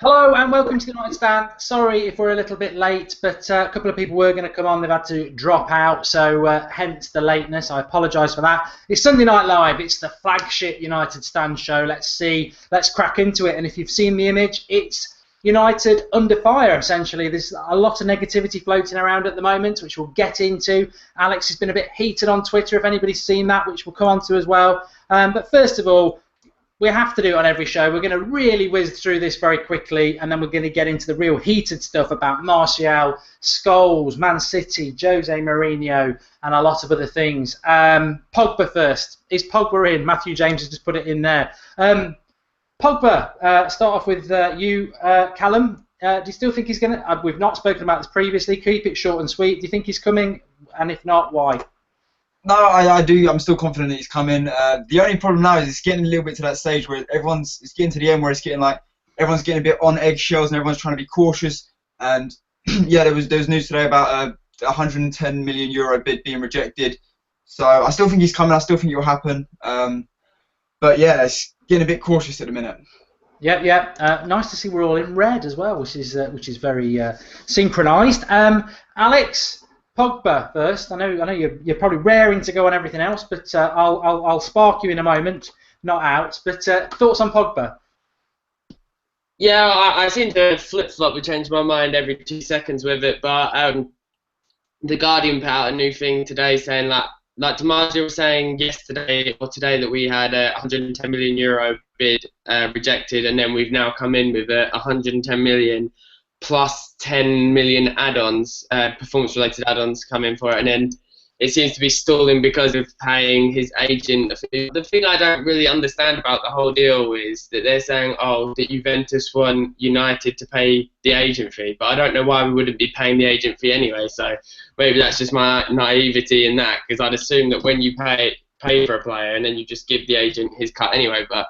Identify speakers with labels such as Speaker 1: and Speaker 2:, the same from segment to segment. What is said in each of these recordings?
Speaker 1: Hello and welcome to the United Stand. Sorry if we're a little bit late, but a couple of people were going to come on. They've had to drop out, so hence the lateness. I apologise for that. It's Sunday Night Live. It's the flagship United Stand show. Let's crack into it. And if you've seen the image, it's United under fire, essentially. There's a lot of negativity floating around at the moment, which we'll get into. Alex has been a bit heated on Twitter, if anybody's seen that, which we'll come on to as well. But first of all, we have to do it on every show. We're going to really whiz through this very quickly, and then we're going to get into the real heated stuff about Martial, Scholes, Man City, Jose Mourinho, and a lot of other things. Pogba first. Is Pogba in? Matthew James has just put it in there. Pogba, start off with you, Callum. Do you still think he's going to... we've not spoken about this previously. Keep it short and sweet. Do you think he's coming? And if not, why?
Speaker 2: No, I do. I'm still confident that he's coming. The only problem now is it's getting a little bit to that stage where it's getting to the end where it's getting like everyone's getting a bit on eggshells and everyone's trying to be cautious. And yeah, there was news today about a 110 million euro bid being rejected. So I still think he's coming. I still think it will happen. But yeah, it's getting a bit cautious at the minute.
Speaker 1: Yeah. Nice to see we're all in red as well, which is very synchronised. Alex. Pogba first. I know you're probably raring to go on everything else, but I'll spark you in a moment. Not out, but thoughts on Pogba?
Speaker 3: Yeah, I seem to flip-flop and change my mind every 2 seconds with it, but the Guardian put out a new thing today saying like DiMaggio was saying yesterday or today that we had a 110 million euro bid rejected, and then we've now come in with a 110 million plus 10 million add-ons, performance-related add-ons come in for it, and then it seems to be stalling because of paying his agent. The thing I don't really understand about the whole deal is that they're saying, oh, that Juventus want United to pay the agent fee, but I don't know why we wouldn't be paying the agent fee anyway, so maybe that's just my naivety in that, because I'd assume that when you pay for a player and then you just give the agent his cut anyway, but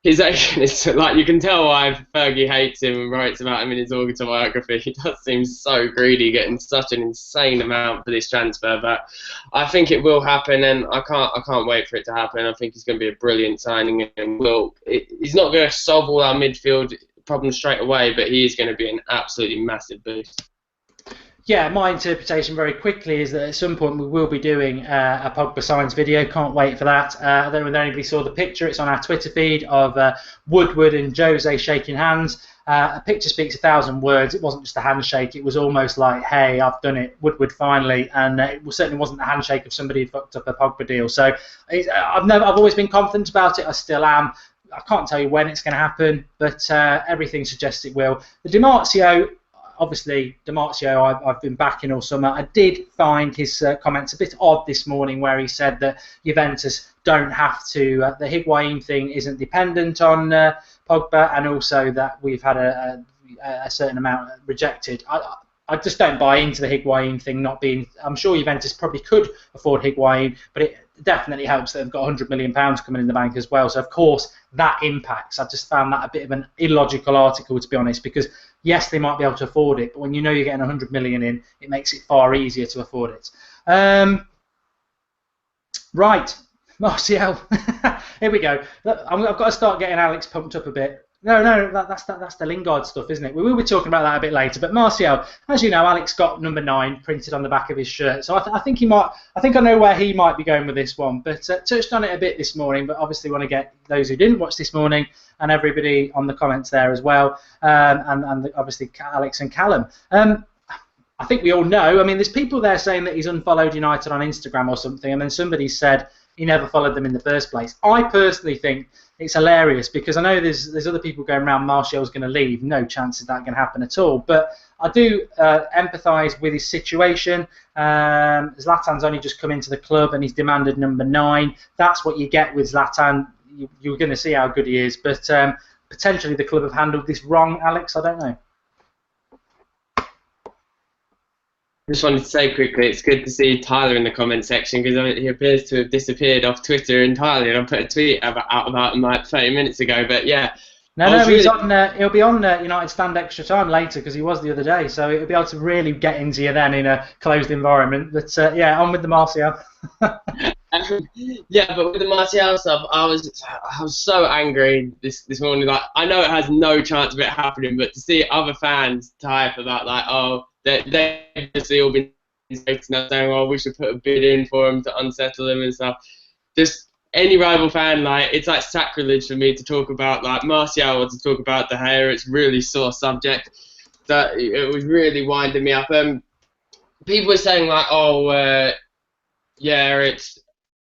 Speaker 3: his agent is like, you can tell why Fergie hates him and writes about him in his autobiography. He does seem so greedy, getting such an insane amount for this transfer. But I think it will happen, and I can't wait for it to happen. I think he's going to be a brilliant signing, and he's not going to solve all our midfield problems straight away, but he is going to be an absolutely massive boost.
Speaker 1: Yeah, my interpretation very quickly is that at some point we will be doing a Pogba signs video. Can't wait for that. I don't know whether anybody saw the picture. It's on our Twitter feed of Woodward and Jose shaking hands. A picture speaks 1,000 words. It wasn't just a handshake. It was almost like, hey, I've done it, Woodward finally. And it certainly wasn't the handshake of somebody who fucked up a Pogba deal. So I've always been confident about it. I still am. I can't tell you when it's going to happen, but everything suggests it will. The DiMaggio... Obviously, DiMaggio, I've been backing all summer. I did find his comments a bit odd this morning, where he said that Juventus don't have to, the Higuain thing isn't dependent on Pogba, and also that we've had a certain amount rejected. I just don't buy into the Higuain thing not being... I'm sure Juventus probably could afford Higuain, but it definitely helps that they've got £100 million coming in the bank as well. So, of course, that impacts. I just found that a bit of an illogical article, to be honest, because, yes, they might be able to afford it, but when you know you're getting 100 million in, it makes it far easier to afford it. Right, Martial. Here we go. Look, I've got to start getting Alex pumped up a bit. No, that's the Lingard stuff, isn't it? We will be talking about that a bit later. But Martial, as you know, Alex got number 9 printed on the back of his shirt, so I think I know where he might be going with this one. But touched on it a bit this morning. But obviously, want to get those who didn't watch this morning and everybody on the comments there as well, and obviously Alex and Callum. I think we all know. I mean, there's people there saying that he's unfollowed United on Instagram or something, and then somebody said he never followed them in the first place. I personally think it's hilarious because I know there's other people going around, Martial's going to leave. No chance of that going to happen at all. But I do empathise with his situation. Zlatan's only just come into the club and he's demanded number 9. That's what you get with Zlatan. You're going to see how good he is. But potentially the club have handled this wrong, Alex. I don't know.
Speaker 3: I just wanted to say quickly, it's good to see Tyler in the comment section because he appears to have disappeared off Twitter entirely, and I put a tweet out about him like 30 minutes ago. But yeah,
Speaker 1: he's on. He'll be on United Stand Extra Time later because he was the other day, so he'll be able to really get into you then in a closed environment. But yeah, on with the Martial.
Speaker 3: Yeah, but with the Martial stuff, I was so angry this morning. Like, I know it has no chance of it happening, but to see other fans type about like, oh, they've just all been saying, oh, we should put a bid in for him to unsettle him and stuff. Just any rival fan, like, it's like sacrilege for me to talk about like Martial or to talk about De Gea. It's really sore subject. That it was really winding me up. People were saying like, oh, yeah,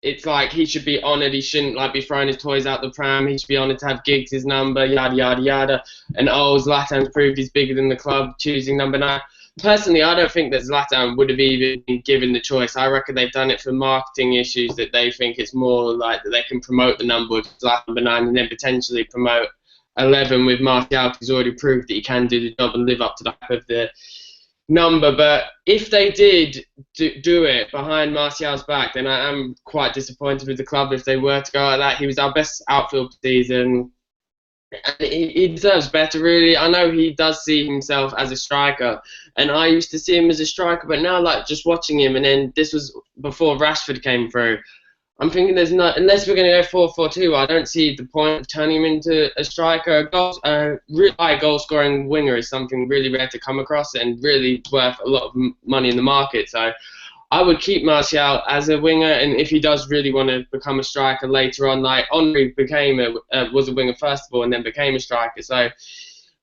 Speaker 3: it's like he should be honoured. He shouldn't like be throwing his toys out the pram. He should be honoured to have Giggs' number, yada yada yada. And oh, Zlatan's proved he's bigger than the club, choosing number 9. Personally, I don't think that Zlatan would have even been given the choice. I reckon they've done it for marketing issues, that they think it's more like that they can promote the number with Zlatan number 9 and then potentially promote 11 with Martial, because he's already proved that he can do the job and live up to the hype of the number. But if they did do it behind Martial's back, then I am quite disappointed with the club if they were to go like that. He was our best outfield season, and he deserves better, really. I know he does see himself as a striker, and I used to see him as a striker, but now, like, just watching him, and then this was before Rashford came through, I'm thinking there's not, unless we're going to go 4-4-2, I don't see the point of turning him into a striker. A really high goal-scoring winger is something really rare to come across and really worth a lot of money in the market. So I would keep Martial as a winger, and if he does really want to become a striker later on, like Henry was a winger first of all and then became a striker. So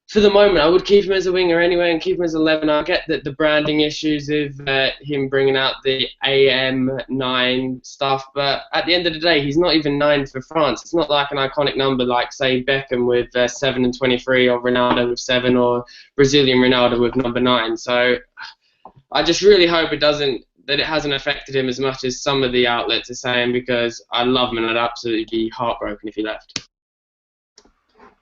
Speaker 3: for the moment, I would keep him as a winger anyway and keep him as 11. I get that the branding issues of him bringing out the AM9 stuff, but at the end of the day, he's not even 9 for France. It's not like an iconic number like, say, Beckham with 7 and 23, or Ronaldo with 7, or Brazilian Ronaldo with number 9. So I just really hope that it hasn't affected him as much as some of the outlets are saying, because I love him and I'd absolutely be heartbroken if he left.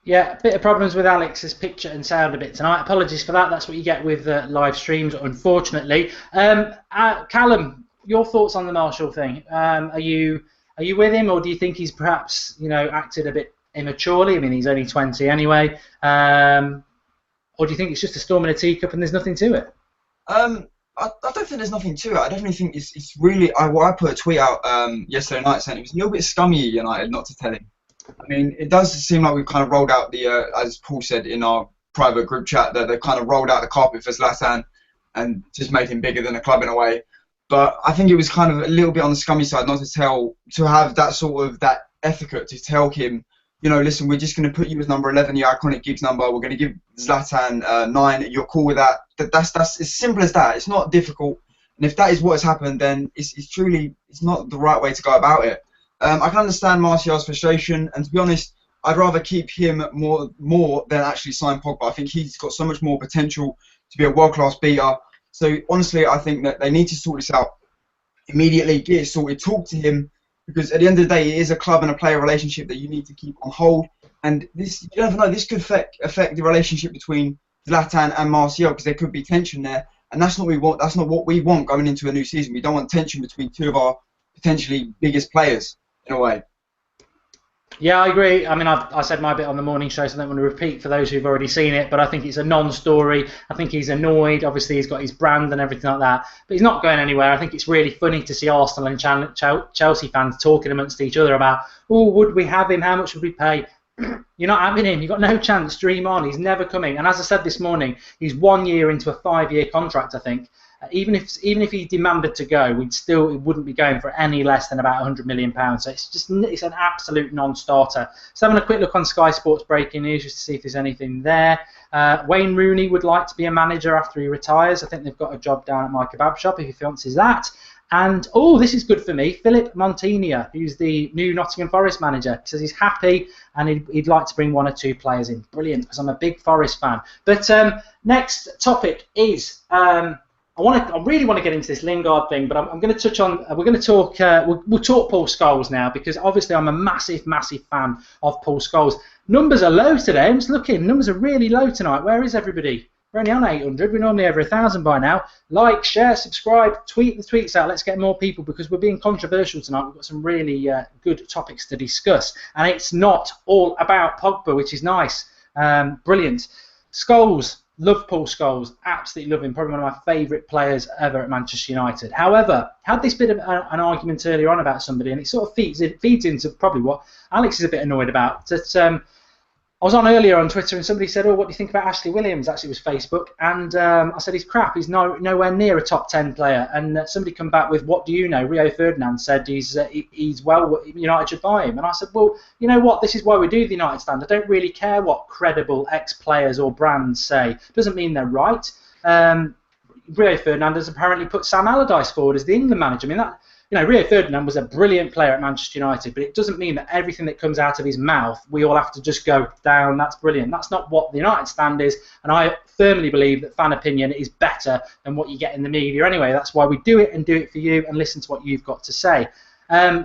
Speaker 1: Yeah, a bit of problems with Alex's picture and sound a bit tonight. Apologies for that. That's what you get with live streams, unfortunately. Callum, your thoughts on the Martial thing? Are you with him, or do you think he's perhaps acted a bit immaturely? I mean, he's only 20 anyway. Or do you think it's just a storm in a teacup and there's nothing to it?
Speaker 2: I don't think there's nothing to it. I definitely think it's really. I put a tweet out yesterday night saying it was a little bit scummy of United not to tell him. I mean, it does seem like we've kind of rolled out the, as Paul said in our private group chat, that they've kind of rolled out the carpet for Zlatan and just made him bigger than the club in a way. But I think it was kind of a little bit on the scummy side not to have that sort of that etiquette to tell him, listen, we're just going to put you as number 11, your iconic Giggs number. We're going to give Zlatan 9. You're cool with that. That's as simple as that. It's not difficult. And if that is what has happened, then it's not the right way to go about it. I can understand Martial's frustration, and to be honest, I'd rather keep him more than actually sign Pogba. I think he's got so much more potential to be a world-class beater. So honestly, I think that they need to sort this out immediately, get it sorted, talk to him, because at the end of the day, it is a club and a player relationship that you need to keep on hold. And this, you never know, this could affect the relationship between Zlatan and Martial, because there could be tension there, and that's not what we want. That's not what we want going into a new season. We don't want tension between two of our potentially biggest players. In a way.
Speaker 1: Yeah, I agree. I mean, I said my bit on the morning show, so I don't want to repeat for those who've already seen it, but I think it's a non-story. I think he's annoyed. Obviously, he's got his brand and everything like that, but he's not going anywhere. I think it's really funny to see Arsenal and Chelsea fans talking amongst each other about, oh, would we have him? How much would we pay? You're not having him. You've got no chance. Dream on. He's never coming. And as I said this morning, he's 1 year into a 5-year contract, I think. Even if he demanded to go, it wouldn't be going for any less than about £100 million. So it's an absolute non-starter. So having a quick look on Sky Sports breaking news just to see if there's anything there. Wayne Rooney would like to be a manager after he retires. I think they've got a job down at my kebab shop if he fancies that. And this is good for me. Philip Montaigne, who's the new Nottingham Forest manager, says he's happy and he'd like to bring 1 or 2 players in. Brilliant, because I'm a big Forest fan. But next topic is. I really want to get into this Lingard thing, but I'm going to touch on. We're going to talk. We'll talk Paul Scholes now, because obviously I'm a massive fan of Paul Scholes. Numbers are low today. I'm just looking. Numbers are really low tonight. Where is everybody? We're only on 800. We're normally over 1,000 by now. Like, share, subscribe, tweet the tweets out. Let's get more people, because we're being controversial tonight. We've got some really good topics to discuss, and it's not all about Pogba, which is nice. Brilliant. Scholes. love Paul Scholes, absolutely love him, probably one of my favourite players ever at Manchester United. However, had this bit of an argument earlier on about somebody, and it sort of feeds into probably what Alex is a bit annoyed about. That I was on earlier on Twitter and somebody said, "Oh, what do you think about Ashley Williams?" Actually, it was Facebook, and I said he's crap. He's nowhere near a top 10 player. And somebody come back with, "What do you know?" Rio Ferdinand said he's well, United should buy him. And I said, "Well, you know what? This is why we do the United stand. I don't really care what credible ex-players or brands say. Doesn't mean they're right." Rio Ferdinand has apparently put Sam Allardyce forward as the England manager. I mean, that. Rio Ferdinand was a brilliant player at Manchester United, but it doesn't mean that everything that comes out of his mouth, we all have to just go down, that's brilliant. That's not what the United stand is, and I firmly believe that fan opinion is better than what you get in the media anyway. That's why we do it, and do it for you, and listen to what you've got to say.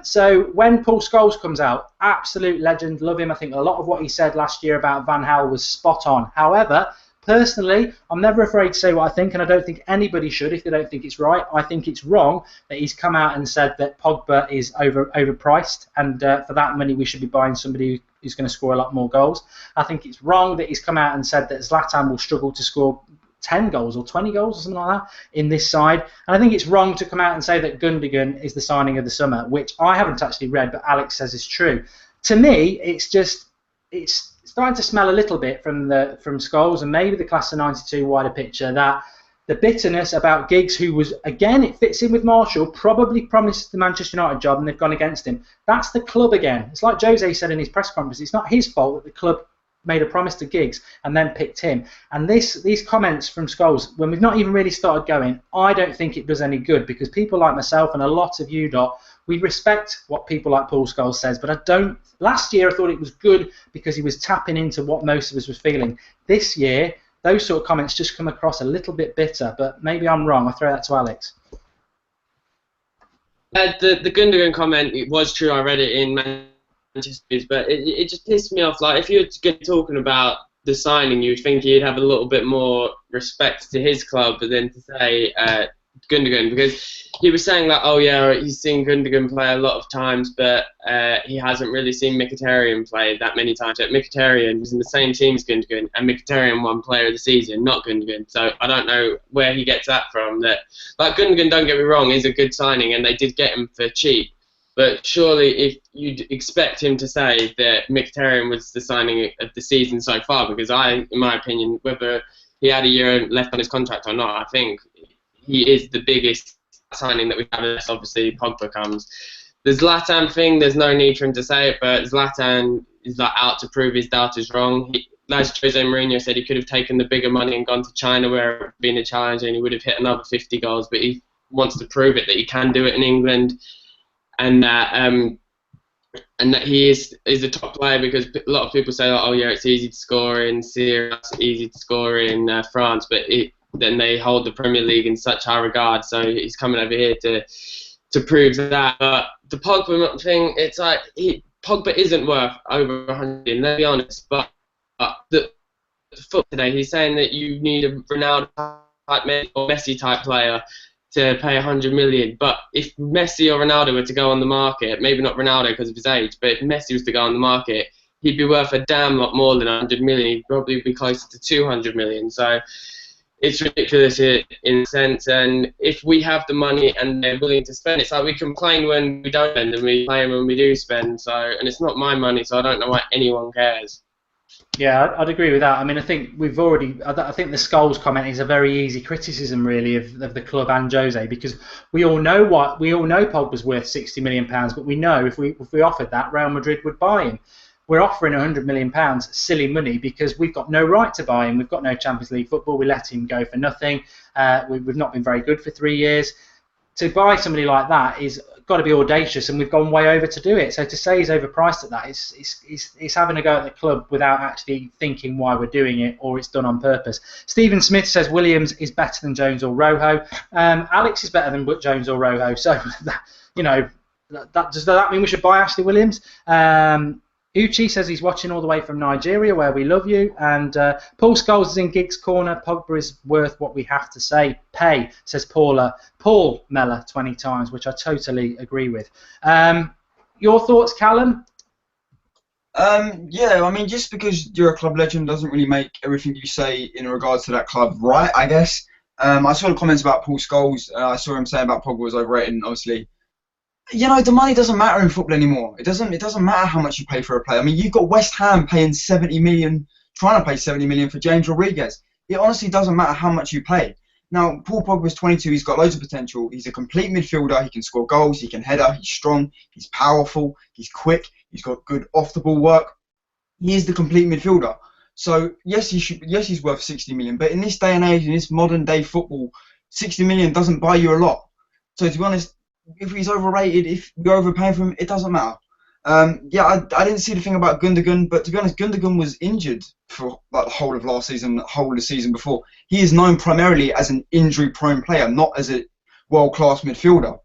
Speaker 1: So when Paul Scholes comes out, absolute legend, love him. I think a lot of what he said last year about Van Gaal was spot on. However, personally, I'm never afraid to say what I think, and I don't think anybody should if they don't think it's right. I think it's wrong that he's come out and said that Pogba is overpriced, and for that money we should be buying somebody who's going to score a lot more goals. I think it's wrong that he's come out and said that Zlatan will struggle to score 10 goals or 20 goals or something like that in this side. And I think it's wrong to come out and say that Gundogan is the signing of the summer, which I haven't actually read, but Alex says is true. To me, it's starting to smell a little bit from Scholes and maybe the class of '92 wider picture that the bitterness about Giggs, who was, again, it fits in with Marshall, probably promised the Manchester United job and they've gone against him. That's the club again. It's like Jose said in his press conference. It's not his fault that the club made a promise to Giggs and then picked him. And these comments from Scholes, when we've not even really started going, I don't think it does any good, because people like myself and a lot of you lot, we respect what people like Paul Scholes says, but I don't. Last year I thought it was good because he was tapping into what most of us was feeling. This year, those sort of comments just come across a little bit bitter, but maybe I'm wrong. I'll throw that to Alex.
Speaker 3: The Gundogan comment, it was true. I read it in Manchester, but it just pissed me off. Like, if you're talking about the signing, you'd think he'd have a little bit more respect to his club than to say Gundogan, because he was saying that, oh yeah, he's seen Gundogan play a lot of times, but he hasn't really seen Mkhitaryan play that many times. Mkhitaryan was in the same team as Gundogan, and Mkhitaryan won Player of the Season, not Gundogan. So I don't know where he gets that from. That, like, Gundogan, don't get me wrong, is a good signing, and they did get him for cheap. But surely, if you'd expect him to say that Mkhitaryan was the signing of the season so far, because in my opinion, whether he had a year left on his contract or not, I think he is the biggest signing that we have, unless obviously Pogba comes. The Zlatan thing, there's no need for him to say it, but Zlatan is out to prove his doubters wrong. As Jose Mourinho said, he could have taken the bigger money and gone to China, where it would have been a challenge, and he would have hit another 50 goals, but he wants to prove it that he can do it in England, and that he is a top player, because a lot of people say, oh yeah, it's easy to score in Syria, it's easy to score in France, but then they hold the Premier League in such high regard, so he's coming over here to prove that. But the Pogba thing, it's like, Pogba isn't worth over 100 million, let's be honest, but the foot today, he's saying that you need a Ronaldo type or Messi type player to pay 100 million. But if Messi or Ronaldo were to go on the market, maybe not Ronaldo because of his age, but if Messi was to go on the market, he'd be worth a damn lot more than 100 million. He'd probably be closer to 200 million. So it's ridiculous in a sense. And if we have the money and they're willing to spend, it's like we complain when we don't spend and we complain when we do spend. So, and it's not my money, so I don't know why anyone cares.
Speaker 1: Yeah, I'd agree with that. I mean, I think I think the Scholes comment is a very easy criticism, really, of the club and Jose, because we all know Pogba's worth £60 million, but we know if we offered that, Real Madrid would buy him. We're offering £100 million, silly money, because we've got no right to buy him. We've got no Champions League football. We let him go for nothing. We've not been very good for 3 years. To buy somebody like that is got to be audacious, and we've gone way over to do it. So to say he's overpriced at that, it's having a go at the club without actually thinking why we're doing it, or it's done on purpose. Stephen Smith says Williams is better than Jones or Rojo. Alex is better than Jones or Rojo. So does that mean we should buy Ashley Williams? Uchi says he's watching all the way from Nigeria, where we love you. And Paul Scholes is in Giggs' corner. Pogba is worth what we have to say. Pay, says Paul Mellor 20 times, which I totally agree with. Your thoughts, Callum?
Speaker 2: Yeah, I mean, just because you're a club legend doesn't really make everything you say in regards to that club right, I guess. I saw the comments about Paul Scholes. I saw him saying about Pogba was overrated, and obviously, the money doesn't matter in football anymore. It doesn't matter how much you pay for a player. I mean, you've got West Ham paying 70 million, trying to pay 70 million for James Rodriguez. It honestly doesn't matter how much you pay. Now, Paul Pogba's 22. He's got loads of potential. He's a complete midfielder. He can score goals. He can header. He's strong. He's powerful. He's quick. He's got good off-the-ball work. He is the complete midfielder. So yes, he's worth 60 million. But in this day and age, in this modern day football, 60 million doesn't buy you a lot. So to be honest, if he's overrated, if you're overpaying for him, it doesn't matter. I didn't see the thing about Gundogan, but to be honest, Gundogan was injured for like the whole of last season, the whole of the season before. He is known primarily as an injury-prone player, not as a world-class midfielder.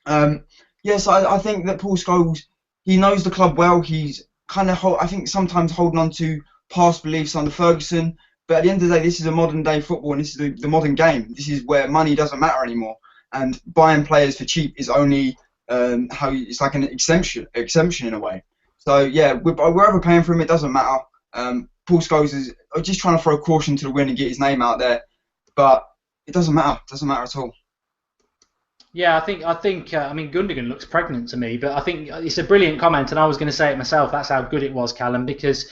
Speaker 2: So I think that Paul Scholes, he knows the club well. He's kind of, I think, sometimes holding on to past beliefs under Ferguson. But at the end of the day, this is a modern-day football, and this is the modern game. This is where money doesn't matter anymore. And buying players for cheap is only it's like an exemption in a way. So yeah, we're overpaying for him. It doesn't matter. Paul Scholes is just trying to throw caution to the wind and get his name out there, but it doesn't matter. It doesn't matter at all.
Speaker 1: Yeah, I think. I mean, Gundogan looks pregnant to me, but I think it's a brilliant comment, and I was going to say it myself. That's how good it was, Callum, because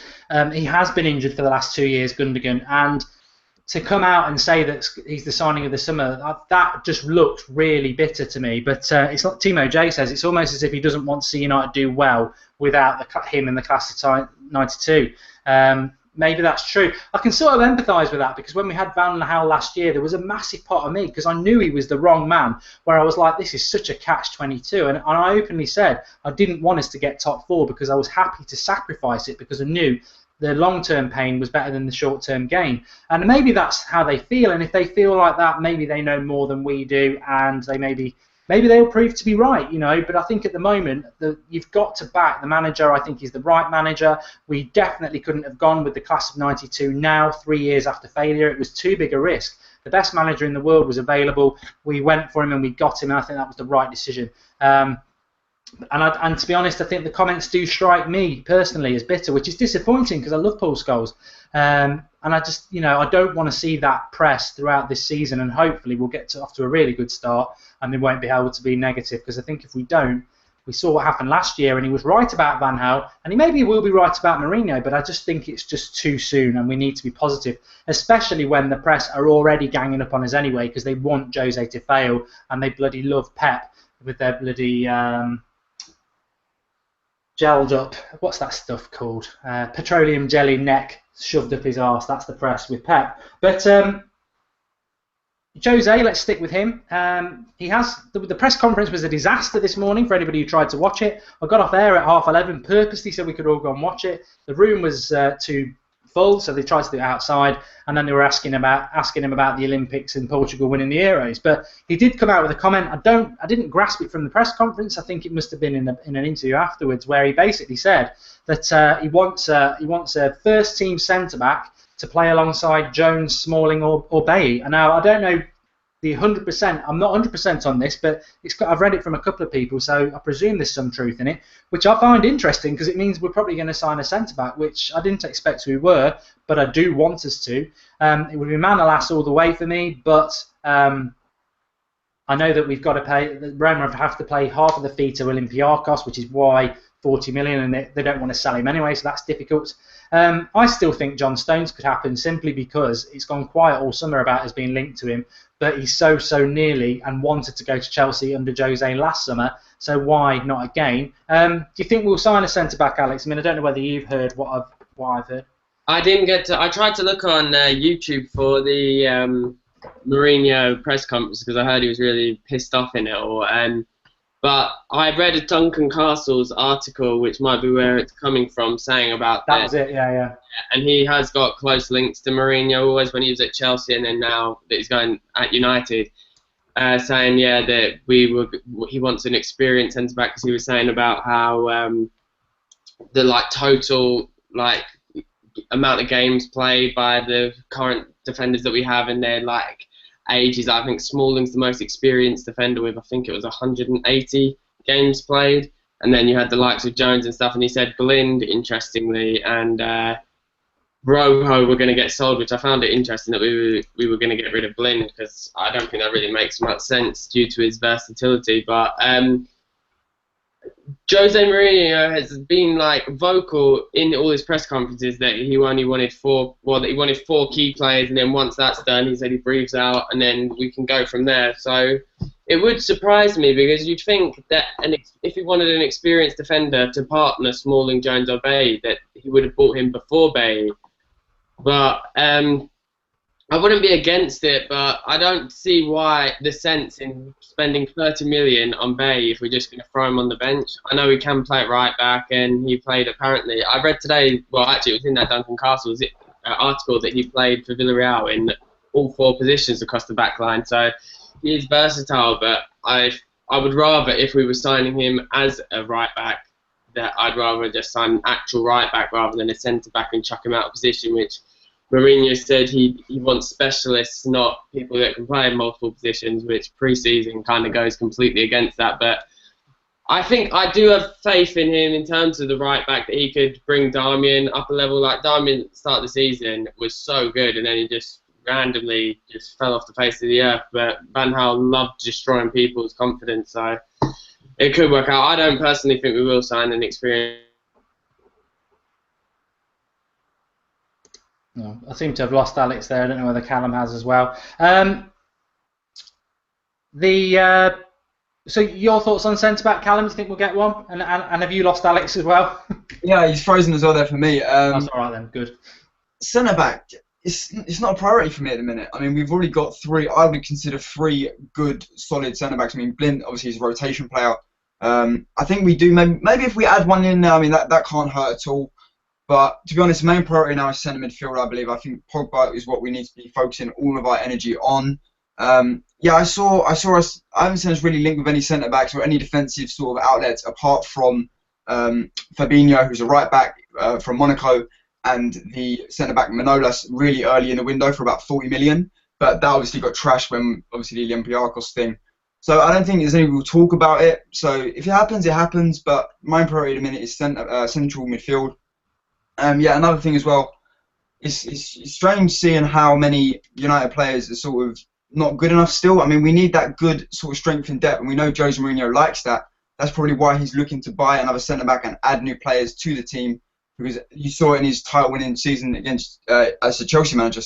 Speaker 1: he has been injured for the last 2 years, Gundogan, and to come out and say that he's the signing of the summer, that just looked really bitter to me. But it's like Timo J says, it's almost as if he doesn't want to see United do well without him in the class of '92. Maybe that's true. I can sort of empathise with that, because when we had Van Gaal last year, there was a massive part of me, because I knew he was the wrong man, where I was like, this is such a catch-22. And I openly said I didn't want us to get top four, because I was happy to sacrifice it, because I knew the long-term pain was better than the short-term gain. And maybe that's how they feel, and if they feel like that, maybe they know more than we do, and they maybe they'll prove to be right, But I think at the moment, you've got to back the manager. I think he's the right manager. We definitely couldn't have gone with the class of '92 now, 3 years after failure. It was too big a risk. The best manager in the world was available. We went for him and we got him, and I think that was the right decision. And to be honest, I think the comments do strike me personally as bitter, which is disappointing, because I love Paul Scholes. And I just, I don't want to see that press throughout this season, and hopefully we'll get off to a really good start and they won't be able to be negative, because I think if we don't, we saw what happened last year, and he was right about Van Gaal, and he maybe will be right about Mourinho, but I just think it's just too soon, and we need to be positive, especially when the press are already ganging up on us anyway, because they want Jose to fail, and they bloody love Pep with their bloody gelled up, what's that stuff called? Petroleum jelly neck shoved up his arse. That's the press with Pep. But Jose, let's stick with him. He has the press conference was a disaster this morning for anybody who tried to watch it. I got off air at 11:30 purposely so we could all go and watch it. The room was too full, so they tried to do it outside, and then they were asking him about the Olympics and Portugal winning the Euros. But he did come out with a comment. I didn't grasp it from the press conference. I think it must have been in an interview afterwards, where he basically said that he wants a first team centre back to play alongside Jones, Smalling, or Bailly. And now I don't know the 100%. I'm not 100% on this, but I've read it from a couple of people, so I presume there's some truth in it, which I find interesting, because it means we're probably going to sign a centre back, which I didn't expect we were, but I do want us to. It would be Manolas all the way for me, but I know that we've got to pay. Roma have to pay half of the fee to Olympiacos, which is why 40 million, and they don't want to sell him anyway, so that's difficult. I still think John Stones could happen, simply because it's gone quiet all summer about us being linked to him, but he's so nearly and wanted to go to Chelsea under Jose last summer, so why not again? Do you think we'll sign a centre-back, Alex? I mean, I don't know whether you've heard what I've heard.
Speaker 3: I didn't get to. I tried to look on YouTube for the Mourinho press conference, because I heard he was really pissed off in it all. But I read a Duncan Castle's article, which might be where it's coming from, saying about
Speaker 1: that. Was it, yeah.
Speaker 3: And he has got close links to Mourinho, always when he was at Chelsea, and then now that he's going at United, saying that he wants an experienced centre back, because he was saying about how the total amount of games played by the current defenders that we have, and their ages. I think Smalling's the most experienced defender with, I think it was 180 games played, and then you had the likes of Jones and stuff, and he said Blind, interestingly, and Rojo were going to get sold, which I found it interesting that we were going to get rid of Blind, because I don't think that really makes much sense due to his versatility. But Jose Mourinho has been vocal in all his press conferences that he only wanted four key players, and then once that's done, he said he breathes out, and then we can go from there. So it would surprise me, because you'd think that if he wanted an experienced defender to partner Smalling, Jones or Bailly, that he would have bought him before Bailly. But I wouldn't be against it, but I don't see why the sense in spending 30 million on Bailly if we're just going to throw him on the bench. I know he can play at right back, and he played apparently. I read today, well, actually, it was in that Duncan Castle's article that he played for Villarreal in all four positions across the back line. So he is versatile, but I would rather, if we were signing him as a right back, that I'd rather just sign an actual right back rather than a centre back and chuck him out of position, which Mourinho said he wants specialists, not people that can play in multiple positions, which pre-season kind of goes completely against that. But I think I do have faith in him in terms of the right back, that he could bring Darmian up a level. Like Darmian at the start of the season was so good, and then he just randomly just fell off the face of the earth. But Van Gaal loved destroying people's confidence, so it could work out. I don't personally think we will sign an experienced.
Speaker 1: No, I seem to have lost Alex there. I don't know whether Callum has as well. So your thoughts on centre back, Callum? Do you think we'll get one? And have you lost Alex as well?
Speaker 2: Yeah, he's frozen as well there for me.
Speaker 1: That's all right then. Good.
Speaker 2: Centre back, it's not a priority for me at the minute. I mean, we've already got three. I would consider three good, solid centre backs. I mean, Blind obviously is a rotation player. I think we do. Maybe if we add one in now, I mean that can't hurt at all. But to be honest, the main priority now is centre midfield, I believe. I think Pogba is what we need to be focusing all of our energy on. Yeah, I haven't seen us really linked with any centre backs or any defensive sort of outlets apart from Fabinho, who's a right back from Monaco, and the centre back Manolas really early in the window for about 40 million. But that obviously got trashed when obviously the Olympiacos thing. So I don't think there's any real talk about it. So if it happens, it happens. But my priority at the minute is central midfield. Yeah, another thing as well, it's strange seeing how many United players are sort of not good enough still. I mean, we need that good sort of strength and depth, and we know Jose Mourinho likes that. That's probably why he's looking to buy another centre-back and add new players to the team, because you saw it in his title-winning season against, as a Chelsea manager,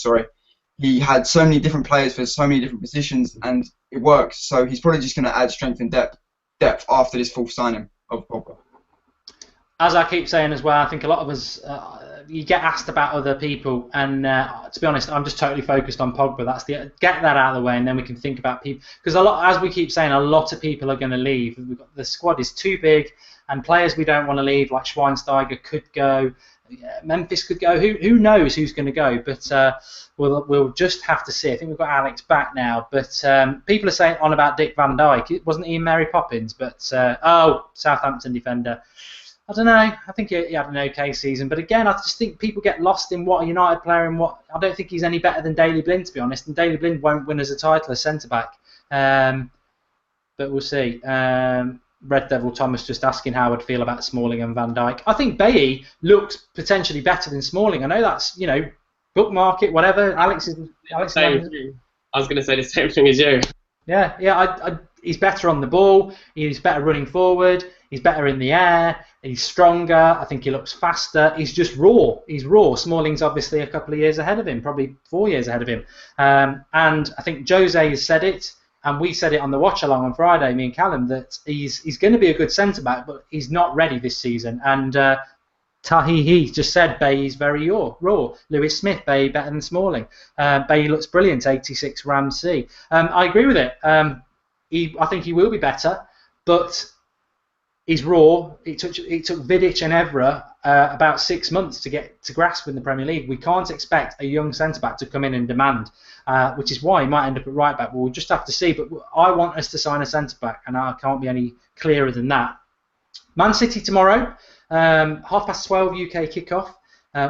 Speaker 2: he had so many different players for so many different positions, and it works. So he's probably just going to add strength and depth after this fourth signing of Pogba.
Speaker 1: As I keep saying as well, I think a lot of us, you get asked about other people, and to be honest, I'm just totally focused on Pogba. Get that out of the way, and then we can think about people. Because as we keep saying, a lot of people are going to leave. The squad is too big, and players we don't want to leave, like Schweinsteiger could go, Memphis could go. Who knows who's going to go? But we'll just have to see. I think we've got Alex back now, but people are saying on about Dick Van Dijk. It wasn't he Mary Poppins, but Southampton defender. I don't know. I think he had an okay season, but again, I just think people get lost in what a United player and what. I don't think he's any better than Daley Blind, to be honest. And Daley Blind won't win as a title as centre back, but we'll see. Red Devil Thomas just asking how I'd feel about Smalling and Van Dijk. I think Bailly looks potentially better than Smalling. I know that's bookmark it, whatever. Alex.
Speaker 3: I was going to say the same thing as you.
Speaker 1: Yeah. He's better on the ball. He's better running forward. He's better in the air. He's stronger. I think he looks faster. He's just raw. He's raw. Smalling's obviously a couple of years ahead of him, probably 4 years ahead of him. And I think Jose has said it, and we said it on the watch along on Friday, me and Callum, that he's going to be a good centre back, but he's not ready this season. And Tahihi just said Bailly's very raw. Lewis Smith, Bailly better than Smalling. Bailly looks brilliant. 86 Ramsey. I agree with it. I think he will be better, but he's raw. It took Vidic and Evra about 6 months to get to grasp in the Premier League. We can't expect a young centre-back to come in and demand, which is why he might end up at right-back. We'll just have to see, but I want us to sign a centre-back, and I can't be any clearer than that. Man City tomorrow, 12:30 UK kickoff.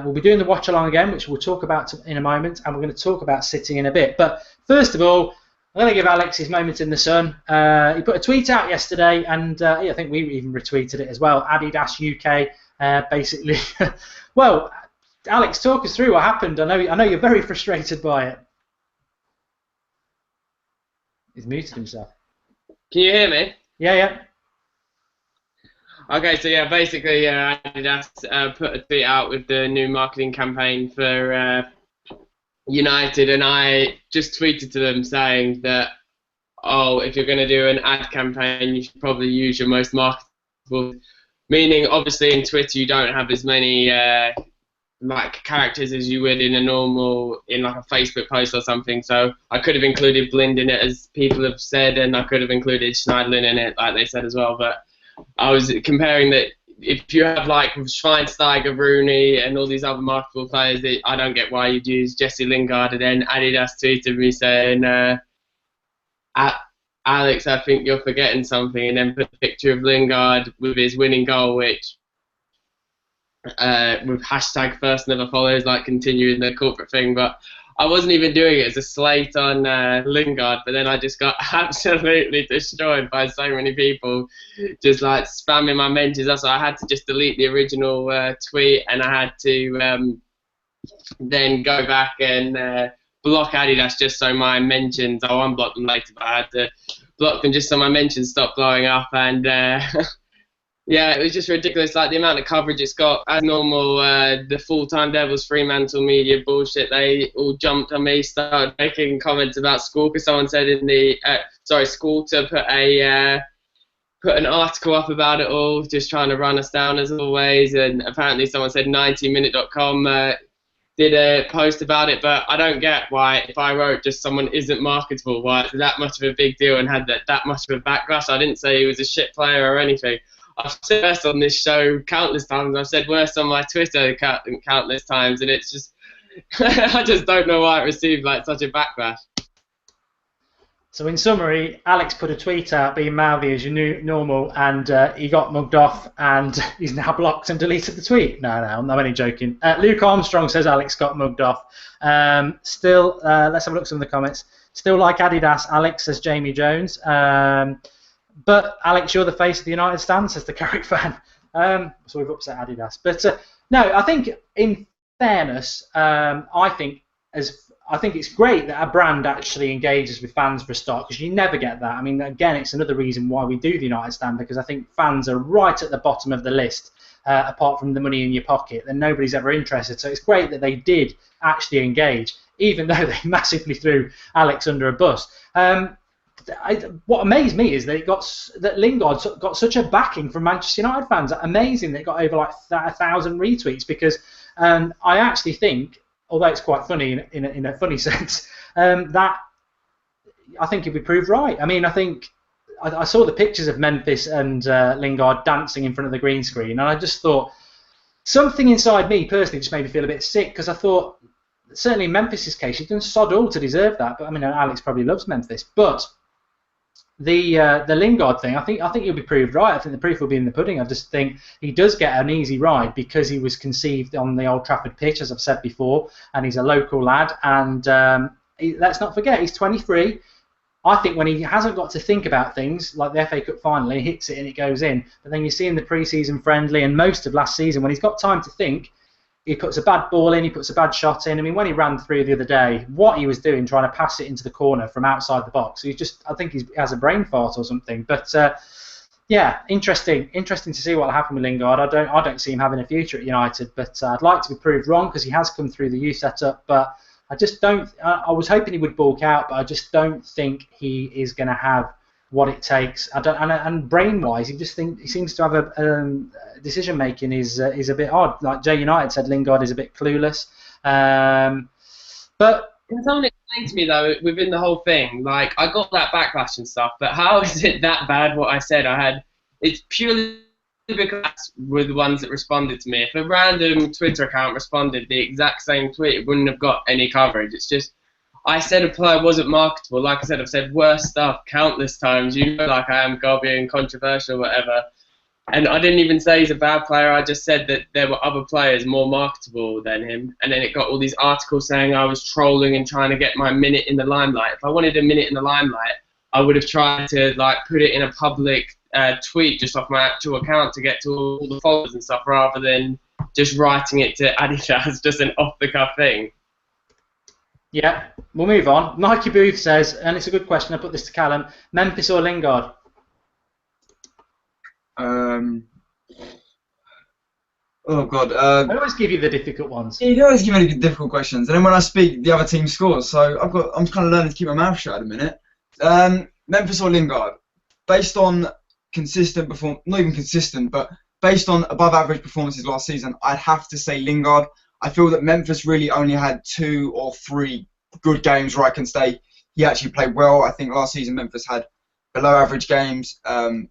Speaker 1: We'll be doing the watch-along again, which we'll talk about in a moment, and we're going to talk about City in a bit. But first of all, I'm going to give Alex his moment in the sun. He put a tweet out yesterday, and I think we even retweeted it as well. Adidas UK, basically. Well, Alex, talk us through what happened. I know you're very frustrated by it. He's muted himself.
Speaker 3: Can you hear me?
Speaker 1: Yeah.
Speaker 3: Okay, so yeah, basically, Adidas put a tweet out with the new marketing campaign for United, and I just tweeted to them saying that, oh, if you're going to do an ad campaign, you should probably use your most marketable. Meaning, obviously, in Twitter, you don't have as many like characters as you would in a normal, in like a Facebook post or something. So I could have included Blind in it, as people have said, and I could have included Schneiderlin in it, like they said as well. But I was comparing that if you have like Schweinsteiger, Rooney, and all these other marketable players, I don't get why you'd use Jesse Lingard. And then Adidas tweeted me saying, Alex, I think you're forgetting something, and then put a picture of Lingard with his winning goal, which with hashtag first never follows, like continuing the corporate thing. But I wasn't even doing it as a slate on Lingard, but then I just got absolutely destroyed by so many people just like spamming my mentions. So I had to just delete the original tweet, and I had to then go back and block Adidas just so my mentions, I'll unblock them later, but I had to block them just so my mentions stopped blowing up. And yeah, it was just ridiculous, like the amount of coverage it's got. As normal, the full-time Devils Fremantle media bullshit, they all jumped on me, started making comments about School, because someone said in the, School to put an article up about it all, just trying to run us down as always. And apparently someone said 90minute.com did a post about it, but I don't get why, if I wrote just someone isn't marketable, why it's that much of a big deal and had that much of a backlash. I didn't say he was a shit player or anything. I've said worse on this show countless times. I've said worse on my Twitter countless times, and it's just I just don't know why it received like such a backlash.
Speaker 1: So in summary, Alex put a tweet out being mouthy as you normal, and he got mugged off, and he's now blocked and deleted the tweet. No, I'm only joking. Luke Armstrong says Alex got mugged off. Still, let's have a look at some of the comments. Still like Adidas, Alex, says Jamie Jones. But Alex, you're the face of the United stand, says the Carrick fan. So we've upset Adidas. But no, I think in fairness, I think it's great that a brand actually engages with fans for a start, because you never get that. I mean, again, it's another reason why we do the United stand, because I think fans are right at the bottom of the list, apart from the money in your pocket, and nobody's ever interested. So it's great that they did actually engage, even though they massively threw Alex under a bus. What amazed me is that Lingard got such a backing from Manchester United fans. Amazing that it got over like 1,000 retweets, because I actually think, although it's quite funny in a funny sense, that I think he'll be proved right. I mean, I think I saw the pictures of Memphis and Lingard dancing in front of the green screen, and I just thought something inside me personally just made me feel a bit sick, because I thought, certainly in Memphis's case, he's done sod all to deserve that. But I mean, Alex probably loves Memphis, but the Lingard thing, I think he'll be proved right. I think the proof will be in the pudding. I just think he does get an easy ride because he was conceived on the Old Trafford pitch, as I've said before, and he's a local lad. And let's not forget, he's 23. I think when he hasn't got to think about things like the FA Cup final, he hits it and it goes in. But then you see in the pre-season friendly and most of last season, when he's got time to think, he puts a bad ball in, he puts a bad shot in. I mean, when he ran through the other day, what he was doing trying to pass it into the corner from outside the box, I think he has a brain fart or something. But yeah, interesting to see what will happen with Lingard. I don't see him having a future at United, but I'd like to be proved wrong, because he has come through the youth setup. But I just don't. I was hoping he would bulk out, but I just don't think he is going to have what it takes. And brain-wise, he seems to have a decision making is a bit odd. Like Jay United said, Lingard is a bit clueless. But
Speaker 3: can someone explain to me though, within the whole thing, like I got that backlash and stuff, but how is it that bad? What I said, it's purely because we're the ones that responded to me. If a random Twitter account responded the exact same tweet, it wouldn't have got any coverage. It's just, I said a player wasn't marketable. Like I said, I've said worse stuff countless times. You know, like I am gobby and controversial, whatever. And I didn't even say he's a bad player. I just said that there were other players more marketable than him. And then it got all these articles saying I was trolling and trying to get my minute in the limelight. If I wanted a minute in the limelight, I would have tried to like put it in a public tweet just off my actual account to get to all the followers and stuff, rather than just writing it to Adidas, just an off-the-cuff thing.
Speaker 1: Yeah, we'll move on. Mikey Booth says, and it's a good question, I put this to Callum, Memphis or Lingard?
Speaker 2: Oh God.
Speaker 1: I always give you the difficult ones.
Speaker 2: You always give me difficult questions, and then when I speak, the other team scores. So I'm kind of learning to keep my mouth shut at the minute. Memphis or Lingard? Based on consistent not even consistent, but based on above average performances last season, I'd have to say Lingard. I feel that Memphis really only had 2 or 3 good games where I can say he actually played well. I think last season Memphis had below average games.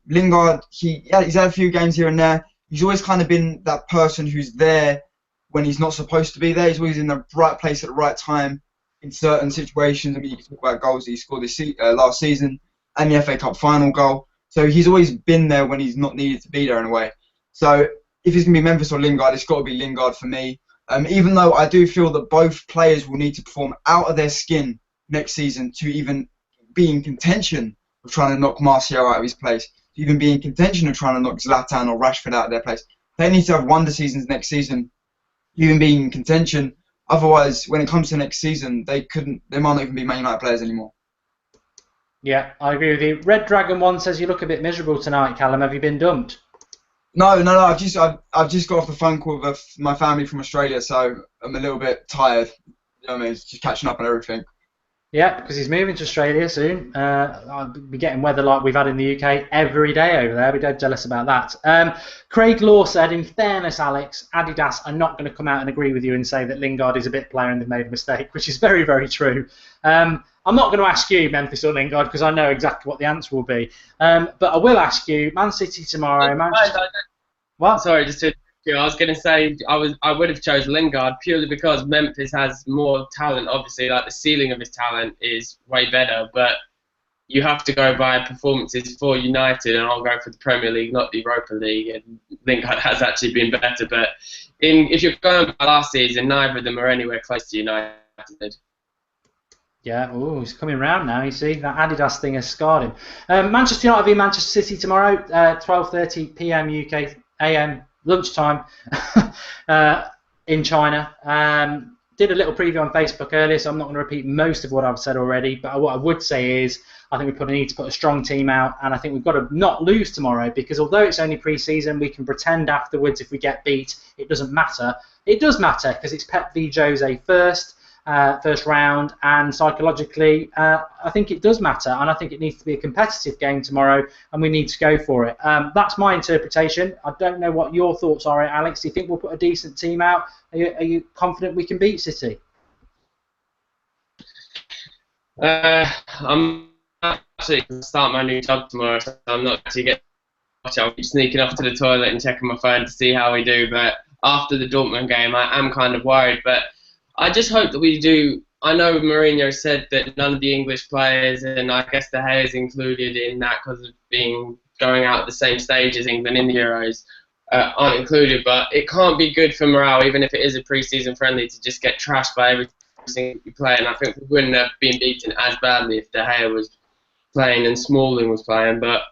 Speaker 2: Lingard, he's had a few games here and there. He's always kind of been that person who's there when he's not supposed to be there. He's always in the right place at the right time in certain situations. I mean, you can talk about goals that he scored last season and the FA Cup final goal. So he's always been there when he's not needed to be there in a way. So if it's going to be Memphis or Lingard, it's got to be Lingard for me. Even though I do feel that both players will need to perform out of their skin next season to even be in contention of trying to knock Martial out of his place, to even be in contention of trying to knock Zlatan or Rashford out of their place. They need to have wonder seasons next season, even being in contention. Otherwise, when it comes to next season, they might not even be Man United players anymore.
Speaker 1: Yeah, I agree with you. Red Dragon 1 says you look a bit miserable tonight, Callum. Have you been dumped?
Speaker 2: No. I've just got off the phone call with my family from Australia, so I'm a little bit tired. You know what I mean? It's just catching up on everything.
Speaker 1: Yeah, because he's moving to Australia soon. I'll be getting weather like we've had in the UK every day over there. We're dead jealous about that. Craig Law said, in fairness, Alex, Adidas are not going to come out and agree with you and say that Lingard is a bit player and they've made a mistake, which is very, very true. I'm not going to ask you, Memphis or Lingard, because I know exactly what the answer will be. But I will ask you, Man City tomorrow. What?
Speaker 3: Sorry, just to I was going to say I would have chosen Lingard purely because Memphis has more talent. Obviously, like the ceiling of his talent is way better, but you have to go by performances for United, and I'll go for the Premier League, not the Europa League. And Lingard has actually been better, but if you're going by last season, neither of them are anywhere close to United.
Speaker 1: Yeah, he's coming round now, you see. That Adidas thing has scarred him. Manchester United v Manchester City tomorrow, 12:30 PM UK, AM, lunchtime in China. Did a little preview on Facebook earlier, so I'm not going to repeat most of what I've said already, but what I would say is I think we need to put a strong team out, and I think we've got to not lose tomorrow, because although it's only pre-season, we can pretend afterwards if we get beat, it doesn't matter. It does matter, because it's Pep v Jose first round, and psychologically I think it does matter, and I think it needs to be a competitive game tomorrow, and we need to go for it. That's my interpretation. I don't know what your thoughts are, Alex. Do you think we'll put a decent team out? Are you confident we can beat City?
Speaker 3: I'm actually going to start my new job tomorrow, so I'm not actually getting much. I'll keep sneaking off to the toilet and checking my phone to see how we do, but after the Dortmund game I am kind of worried, but I just hope that we do. I know Mourinho said that none of the English players, and I guess De Gea is included in that because of going out at the same stage as England in the Euros, aren't included. But it can't be good for morale, even if it is a pre-season friendly, to just get trashed by every single player. And I think we wouldn't have been beaten as badly if De Gea was playing and Smalling was playing. But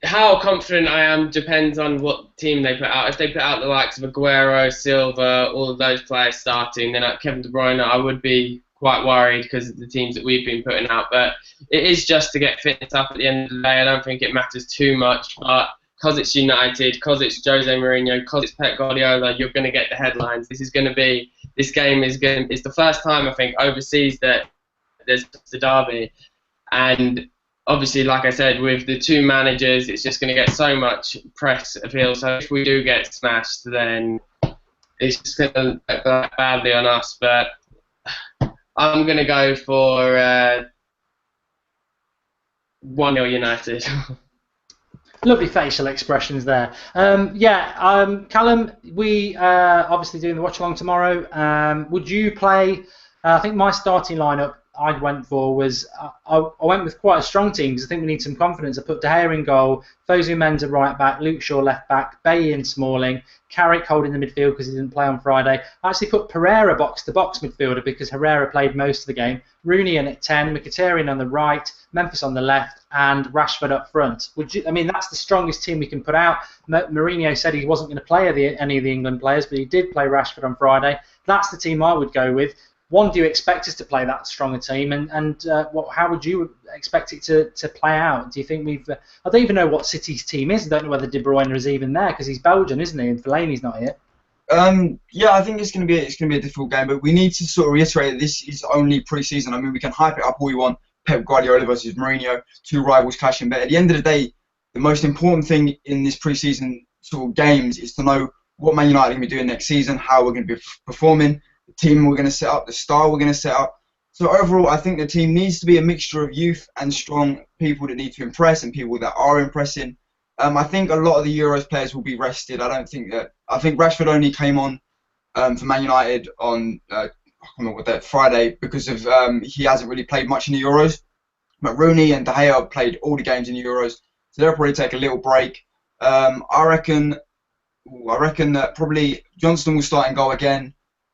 Speaker 3: how confident I am depends on what team they put out. If they put out the likes of Aguero, Silva, all of those players starting, then at Kevin De Bruyne, I would be quite worried because of the teams that we've been putting out. But it is just to get fitness up at the end of the day. I don't think it matters too much. But because it's United, because it's Jose Mourinho, because it's Pep Guardiola, you're going to get the headlines. This game is it's the first time I think overseas that there's the derby, and obviously, like I said, with the two managers, it's just going to get so much press appeal. So if we do get smashed, then it's just going to look badly on us. But I'm going to go for 1-0 United.
Speaker 1: Lovely facial expressions there. Callum, we obviously doing the watch along tomorrow. Would you play? I think my starting lineup. I went for was I went with quite a strong team because I think we need some confidence. I put De Gea in goal, Fosu Mensah right back, Luke Shaw left back, Bailly and Smalling, Carrick holding the midfield because he didn't play on Friday. I actually put Pereira box-to-box midfielder because Herrera played most of the game. Rooney in at 10, Mkhitaryan on the right, Memphis on the left, and Rashford up front. That's the strongest team we can put out. Mourinho said he wasn't going to play any of the England players, but he did play Rashford on Friday. That's the team I would go with. One, do you expect us to play that strong a team, and how would you expect it to play out? Do you think I don't even know what City's team is. I don't know whether De Bruyne is even there because he's Belgian, isn't he? And Fellaini's not here.
Speaker 2: Yeah, I think it's going to be a difficult game, but we need to sort of reiterate that this is only pre-season. I mean, we can hype it up all we want. Pep Guardiola versus Mourinho, two rivals clashing, but at the end of the day, the most important thing in this pre-season sort of games is to know what Man United are going to be doing next season, how we're going to be performing, the team we're going to set up, the style we're going to set up. So overall, I think the team needs to be a mixture of youth and strong people that need to impress and people that are impressing. I think a lot of the Euros players will be rested. I think Rashford only came on for Man United on I can't remember what that Friday because of he hasn't really played much in the Euros. But Rooney and De Gea played all the games in the Euros, so they'll probably take a little break. I reckon that probably Johnston will start in goal again.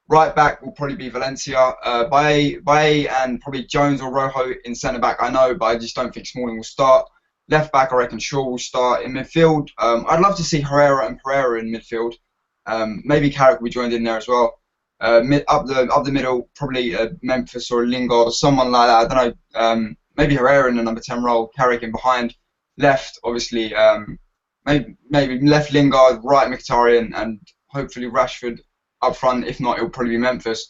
Speaker 2: Right back will probably be Valencia. Bae and probably Jones or Rojo in centre back. I know, but I just don't think Smalling will start. Left back, I reckon Shaw will start. In midfield, I'd love to see Herrera and Pereira in midfield. Maybe Carrick will be joined in there as well. Up the middle, probably Memphis or Lingard or someone like that. I don't know. Maybe Herrera in the number 10 role, Carrick in behind. Left, obviously, maybe left Lingard, right Mkhitaryan, and hopefully Rashford up front. If not, it'll probably be Memphis.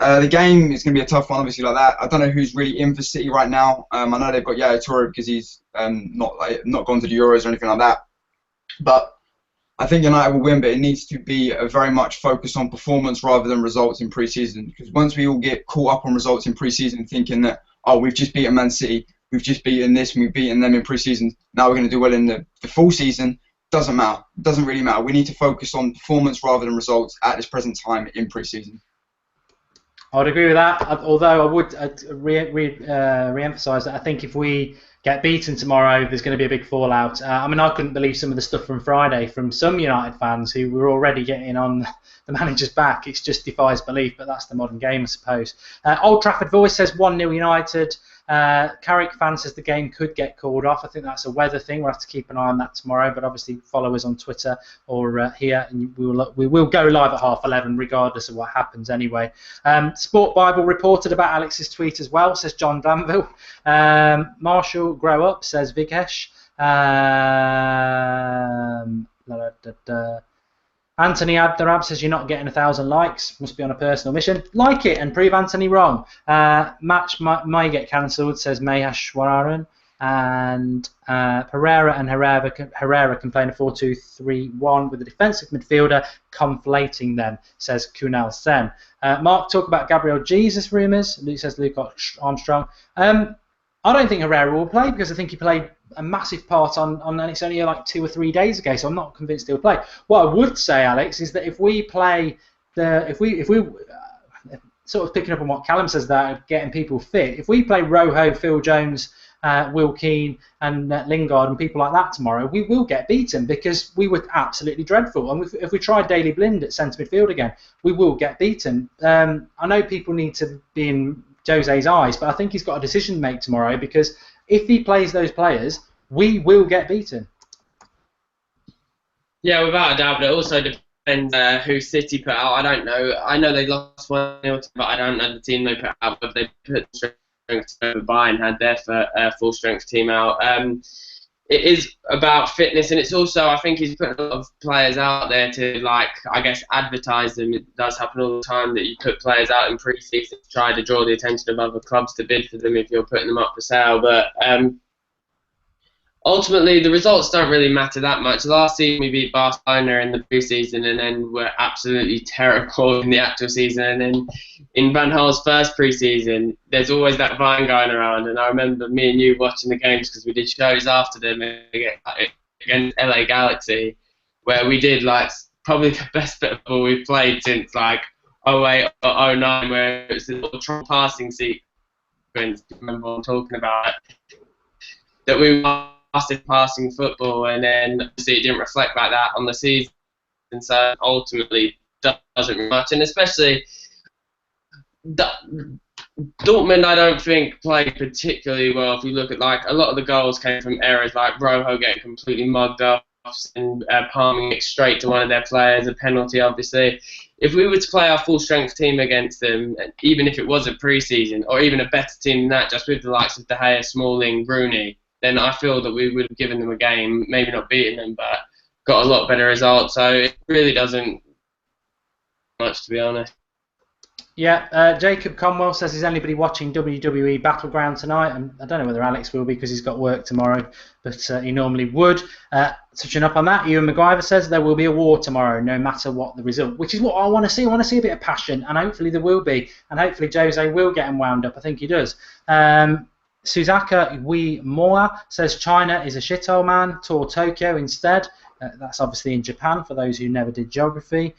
Speaker 2: The game is going to be a tough one, obviously, like that. I don't know who's really in for City right now. I know they've got Yaya Toure because he's not gone to the Euros or anything like that. But I think United will win, but it needs to be a very much focused on performance rather than results in pre-season. Because once we all get caught up on results in pre-season, thinking that, oh, we've just beaten Man City, we've just beaten this, and we've beaten them in pre-season, now we're going to do well in the full season, doesn't matter. It doesn't really matter. We need to focus on performance rather than results at this present time in pre-season.
Speaker 1: I would agree with that, although I would re-emphasise that I think if we get beaten tomorrow, there's going to be a big fallout. I couldn't believe some of the stuff from Friday from some United fans who were already getting on the manager's back. It just defies belief, but that's the modern game, I suppose. Old Trafford Voice says 1-0 United. Carrick fan says the game could get called off. I think that's a weather thing. We'll have to keep an eye on that tomorrow. But obviously, follow us on Twitter or here, and we will go live at 11:30, regardless of what happens anyway. Sport Bible reported about Alex's tweet as well, says John Danville. Marshall Grow Up says Vighesh. Anthony Abdarab says you're not getting 1,000 likes. Must be on a personal mission. Like it and prove Anthony wrong. Match may get cancelled, says Maheshwaran. And Pereira and Herrera can play in a 4-2-3-1 with a defensive midfielder conflating them, says Kunal Sen. Mark, talk about Gabriel Jesus rumours. Luke says Luke Armstrong. I don't think Herrera will play because I think he played a massive part on and it's only like 2 or 3 days ago, so I'm not convinced he'll play. What I would say, Alex, is that if we play if we sort of picking up on what Callum says there, getting people fit, if we play Rojo, Phil Jones, Will Keane and Lingard and people like that tomorrow, we will get beaten because we were absolutely dreadful. And if we try Daley Blind at centre midfield again, we will get beaten. I know people need to be in Jose's eyes, but I think he's got a decision to make tomorrow because if he plays those players, we will get beaten.
Speaker 3: Yeah, without a doubt, but it also depends who City put out. I don't know. I know they lost 1-0, but I don't know the team they put out, but they put strength over Bayern, had their full strength team out. It is about fitness, and it's also, I think he's putting a lot of players out there to, like, I guess, advertise them. It does happen all the time that you put players out in pre-season to try to draw the attention of other clubs to bid for them if you're putting them up for sale. But ultimately, the results don't really matter that much. Last season, we beat Barcelona in the pre-season, and then we're absolutely terrible in the actual season. And then in Van Gaal's first pre-season, there's always that vine going around. And I remember me and you watching the games because we did shows after them against LA Galaxy, where we did like probably the best bit of football we've played since like 08 or 09, where it was a little passing seat. remember what I'm talking about, that we were massive passing football, and then obviously it didn't reflect like that on the season, so ultimately doesn't really much, and especially Dortmund, I don't think played particularly well. If you look at like a lot of the goals came from errors, like Rojo getting completely mugged off and palming it straight to one of their players, a penalty obviously. If we were to play our full strength team against them, even if it was a pre-season or even a better team than that, just with the likes of De Gea, Smalling, Rooney, then I feel that we would have given them a game, maybe not beaten them, but got a lot better results. So it really doesn't much, to be honest.
Speaker 1: Yeah, Jacob Conwell says, is anybody watching WWE Battleground tonight? And I don't know whether Alex will be because he's got work tomorrow, but he normally would. Touching up on that, Ewan McGuire says there will be a war tomorrow, no matter what the result, which is what I want to see. I want to see a bit of passion, and hopefully there will be, and hopefully Jose will get him wound up. I think he does. Suzaka Moa says China is a shithole, man. Tour Tokyo instead. That's obviously in Japan, for those who never did geography.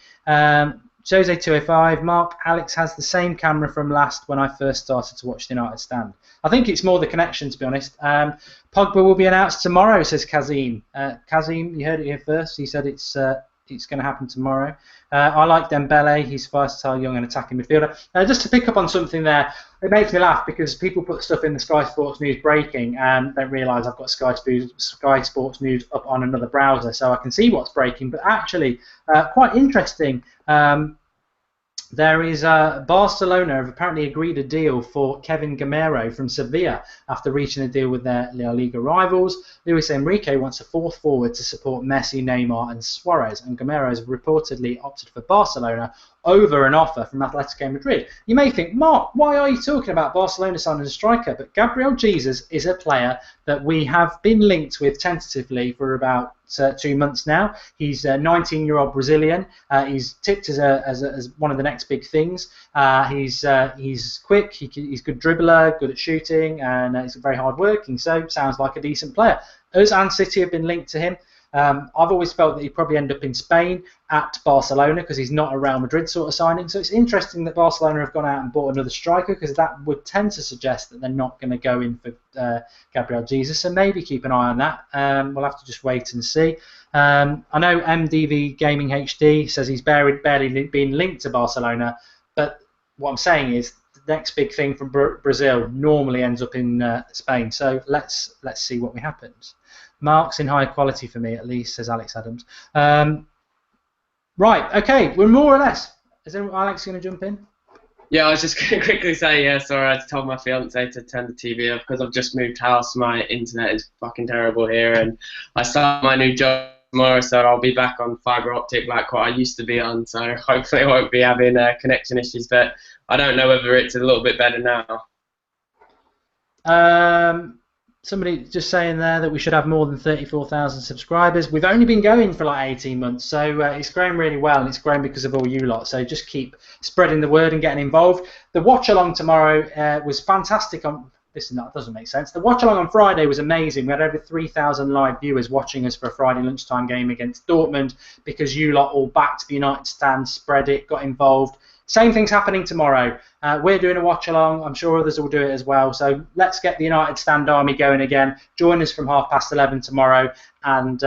Speaker 1: Jose205, Mark, Alex has the same camera from last when I first started to watch the United stand. I think it's more the connection, to be honest. Pogba will be announced tomorrow, says Kazim. Kazim, you heard it here first. He said it's going to happen tomorrow. I like Dembele. He's versatile, young and attacking midfielder. Just to pick up on something there, it makes me laugh because people put stuff in the Sky Sports News breaking and don't realise I've got Sky Sports News up on another browser, so I can see what's breaking. But actually, quite interesting. There is Barcelona have apparently agreed a deal for Kevin Gamero from Sevilla after reaching a deal with their La Liga rivals. Luis Enrique wants a fourth forward to support Messi, Neymar and Suarez, and Gamero has reportedly opted for Barcelona over an offer from Atletico Madrid. You may think, Mark, why are you talking about Barcelona signing a striker? But Gabriel Jesus is a player that we have been linked with tentatively for about 2 months now. He's a 19-year-old Brazilian. He's tipped as one of the next big things. He's quick. He's a good dribbler, good at shooting, and he's very hard-working. So sounds like a decent player. Us and City have been linked to him. I've always felt that he'd probably end up in Spain at Barcelona because he's not a Real Madrid sort of signing. So it's interesting that Barcelona have gone out and bought another striker because that would tend to suggest that they're not going to go in for Gabriel Jesus. So maybe keep an eye on that. We'll have to just wait and see. I know MDV Gaming HD says he's barely been linked to Barcelona, but what I'm saying is the next big thing from Brazil normally ends up in Spain. So let's see what happens. Mark's in high quality for me, at least, says Alex Adams. Right, okay, we're more or less. Is Alex going to jump in?
Speaker 3: Yeah, I was just going to quickly say, yeah, sorry, I told my fiance to turn the TV off because I've just moved house. My internet is fucking terrible here, and I start my new job tomorrow, so I'll be back on fibre optic like what I used to be on, so hopefully I won't be having connection issues, but I don't know whether it's a little bit better now.
Speaker 1: Somebody just saying there that we should have more than 34,000 subscribers. We've only been going for like 18 months, so it's growing really well, and it's growing because of all you lot. So just keep spreading the word and getting involved. The watch along tomorrow was fantastic. That doesn't make sense. The watch along on Friday was amazing. We had over 3,000 live viewers watching us for a Friday lunchtime game against Dortmund because you lot all backed the United stand, spread it, got involved. Same thing's happening tomorrow. We're doing a watch-along. I'm sure others will do it as well. So let's get the United Stand Army going again. Join us from 11:30 tomorrow and,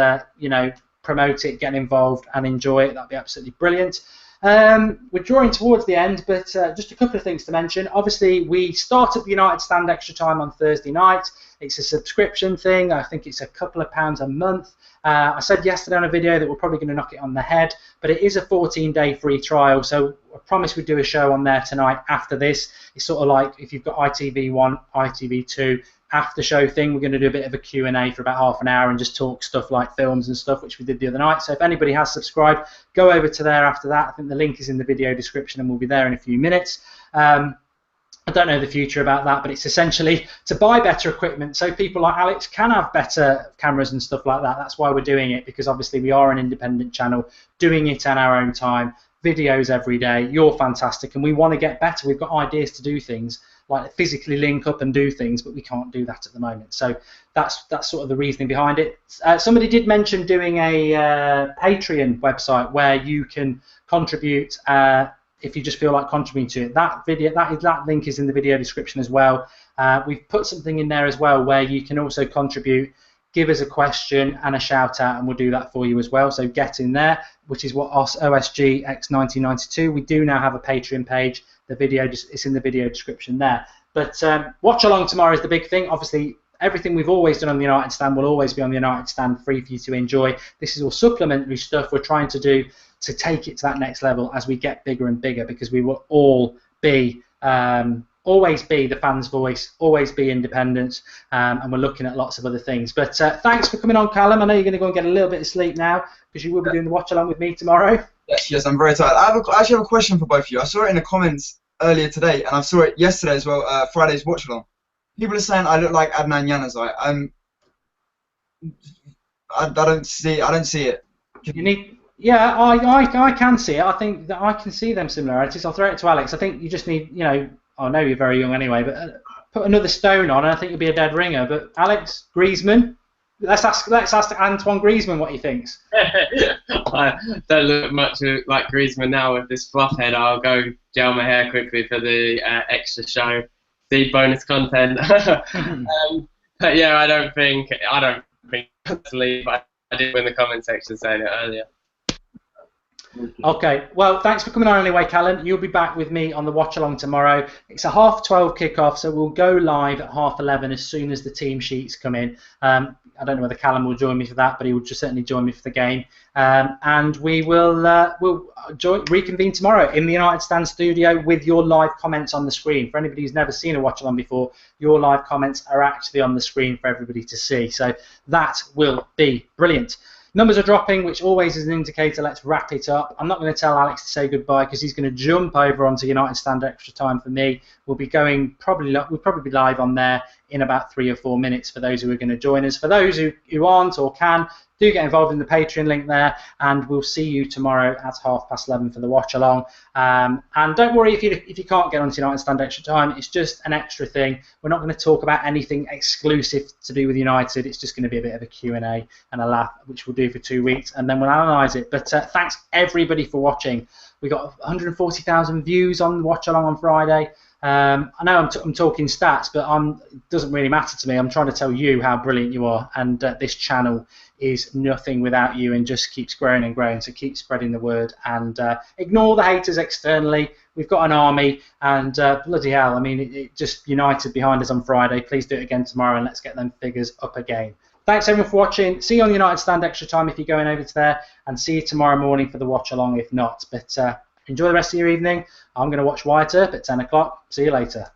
Speaker 1: promote it, get involved and enjoy it. That'd be absolutely brilliant. We're drawing towards the end, but just a couple of things to mention. Obviously, we started the United Stand Extra Time on Thursday night. It's a subscription thing. I think it's a couple of pounds a month. I said yesterday on a video that we're probably going to knock it on the head, but it is a 14-day free trial, so I promise we'd do a show on there tonight after this. It's sort of like if you've got ITV1, ITV2, after show thing, we're going to do a bit of a Q&A for about half an hour and just talk stuff like films and stuff, which we did the other night. So if anybody has subscribed, go over to there after that. I think the link is in the video description and we'll be there in a few minutes. I don't know the future about that, but it's essentially to buy better equipment so people like Alex can have better cameras and stuff like that. That's why we're doing it, because obviously we are an independent channel doing it on our own time, videos every day. You're fantastic, and we want to get better. We've got ideas to do things like physically link up and do things, but we can't do that at the moment. So that's sort of the reasoning behind it. Somebody did mention doing a Patreon website where you can contribute if you just feel like contributing to it. That link is in the video description as well. We've put something in there as well where you can also contribute, give us a question and a shout out, and we'll do that for you as well. So get in there, which is what OSG X1992. We do now have a Patreon page. The video, it's in the video description there. But watch along tomorrow is the big thing. Obviously, everything we've always done on the United Stand will always be on the United Stand, free for you to enjoy. This is all supplementary stuff we're trying to do to take it to that next level as we get bigger and bigger, because we will all be always be the fans' voice, always be independent, and we're looking at lots of other things. But thanks for coming on, Callum. I know you're going to go and get a little bit of sleep now because you will be doing the watch along with me tomorrow.
Speaker 2: Yes, I'm very tired. I actually have a question for both of you. I saw it in the comments earlier today, and I saw it yesterday as well. Friday's watch along. People are saying I look like Adnan Januzaj. I don't see it.
Speaker 1: You need. Yeah, I can see it. I think that I can see them similarities. I'll throw it to Alex. I think you just need, I know you're very young anyway, but put another stone on, and I think you'll be a dead ringer. But Alex, Griezmann, let's ask Antoine Griezmann what he thinks.
Speaker 3: I don't look much like Griezmann now with this fluff head. I'll go gel my hair quickly for the extra show, the bonus content. But yeah, I don't think personally, but I did win the comment section saying it earlier.
Speaker 1: Okay, well, thanks for coming on anyway, Callum. You'll be back with me on the watch along tomorrow. It's a 12:30 kickoff, so we'll go live at 11:30 as soon as the team sheets come in. I don't know whether Callum will join me for that, but he will just certainly join me for the game. And we will reconvene tomorrow in the United Stand studio with your live comments on the screen. For anybody who's never seen a watch along before, your live comments are actually on the screen for everybody to see. So that will be brilliant. Numbers are dropping, which always is an indicator. Let's wrap it up. I'm not going to tell Alex to say goodbye because he's going to jump over onto United Stand Extra Time for me. We'll be going we'll probably be live on there in about 3 or 4 minutes for those who are going to join us. For those who aren't or can, do get involved in the Patreon link there, and we'll see you tomorrow at 11:30 for the watch along. And don't worry if you can't get onto United Stand Extra Time. It's just an extra thing. We're not going to talk about anything exclusive to do with United. It's just going to be a bit of a Q&A and a laugh, which we'll do for 2 weeks, and then we'll analyse it. But thanks everybody for watching. We got 140,000 views on the watch along on Friday. I know I'm talking stats, but it doesn't really matter to me. I'm trying to tell you how brilliant you are, and this channel is nothing without you and just keeps growing and growing. So keep spreading the word and ignore the haters externally. We've got an army, and bloody hell, I mean, it just united behind us on Friday. Please do it again tomorrow, and let's get them figures up again. Thanks everyone for watching. See you on the United Stand Extra Time if you're going over to there, and see you tomorrow morning for the watch along if not. But enjoy the rest of your evening. I'm going to watch Wyatt Earp at 10 o'clock. See you later.